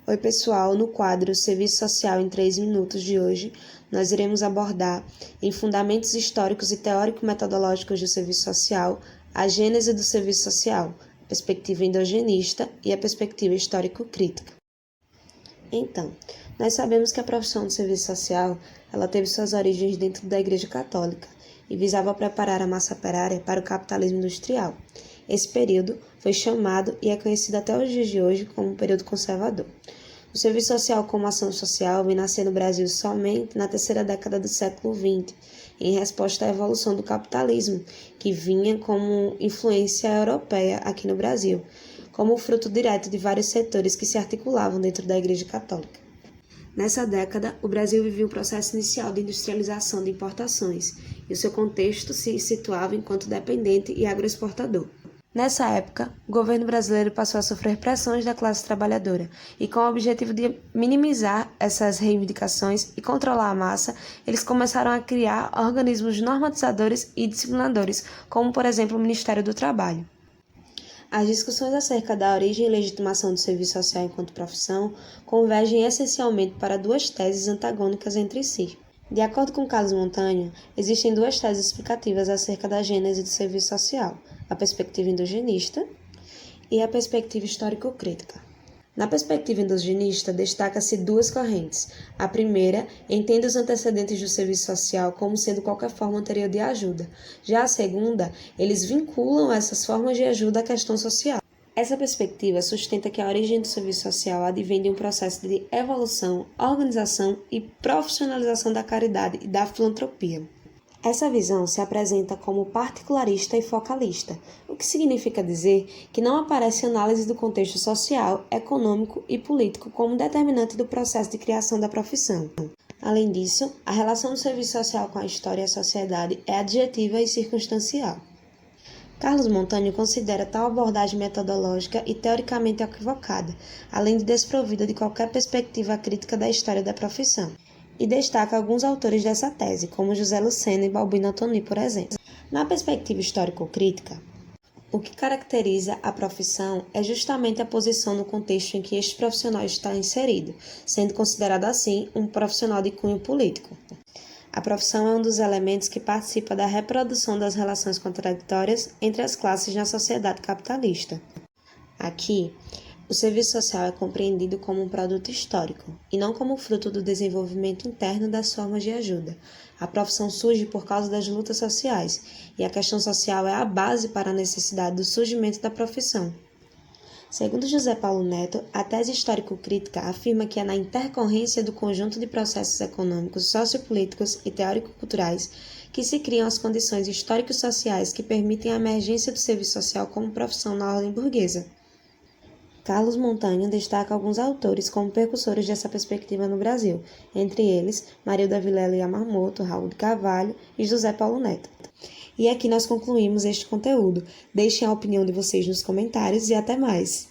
Oi pessoal, no quadro Serviço Social em 3 minutos de hoje, nós iremos abordar em Fundamentos Históricos e Teórico-Metodológicos do Serviço Social, a gênese do serviço social, a perspectiva endogenista e a perspectiva histórico-crítica. Então, nós sabemos que a profissão de serviço social, ela teve suas origens dentro da Igreja Católica e visava preparar a massa operária para o capitalismo industrial. Esse período foi chamado e é conhecido até os dias de hoje como um período conservador. O serviço social como ação social vem nascer no Brasil somente na terceira década do século XX, em resposta à evolução do capitalismo, que vinha como influência europeia aqui no Brasil, como fruto direto de vários setores que se articulavam dentro da Igreja Católica. Nessa década, o Brasil vivia um processo inicial de industrialização de importações, e o seu contexto se situava enquanto dependente e agroexportador. Nessa época, o governo brasileiro passou a sofrer pressões da classe trabalhadora e, com o objetivo de minimizar essas reivindicações e controlar a massa, eles começaram a criar organismos normatizadores e disciplinadores, como, por exemplo, o Ministério do Trabalho. As discussões acerca da origem e legitimação do serviço social enquanto profissão convergem essencialmente para duas teses antagônicas entre si. De acordo com Carlos Montanho, existem duas teses explicativas acerca da gênese do serviço social, a perspectiva endogenista e a perspectiva histórico-crítica. Na perspectiva endogenista, destaca-se duas correntes. A primeira entende os antecedentes do serviço social como sendo qualquer forma anterior de ajuda. Já a segunda, eles vinculam essas formas de ajuda à questão social. Essa perspectiva sustenta que a origem do serviço social advém de um processo de evolução, organização e profissionalização da caridade e da filantropia. Essa visão se apresenta como particularista e focalista, o que significa dizer que não aparece análise do contexto social, econômico e político como determinante do processo de criação da profissão. Além disso, a relação do serviço social com a história e a sociedade é adjetiva e circunstancial. Carlos Montanho considera tal abordagem metodológica e teoricamente equivocada, além de desprovida de qualquer perspectiva crítica da história da profissão, e destaca alguns autores dessa tese, como José Lucena e Balbino Antoni, por exemplo. Na perspectiva histórico-crítica, o que caracteriza a profissão é justamente a posição no contexto em que este profissional está inserido, sendo considerado assim um profissional de cunho político. A profissão é um dos elementos que participa da reprodução das relações contraditórias entre as classes na sociedade capitalista. Aqui, o serviço social é compreendido como um produto histórico, e não como fruto do desenvolvimento interno das formas de ajuda. A profissão surge por causa das lutas sociais, e a questão social é a base para a necessidade do surgimento da profissão. Segundo José Paulo Neto, a tese histórico-crítica afirma que é na intercorrência do conjunto de processos econômicos, sociopolíticos e teórico-culturais que se criam as condições histórico-sociais que permitem a emergência do serviço social como profissão na ordem burguesa. Carlos Montanho destaca alguns autores como precursores dessa perspectiva no Brasil, entre eles Marilda Vilela Yamamoto, Raul de Carvalho e José Paulo Neto. E aqui nós concluímos este conteúdo. Deixem a opinião de vocês nos comentários e até mais!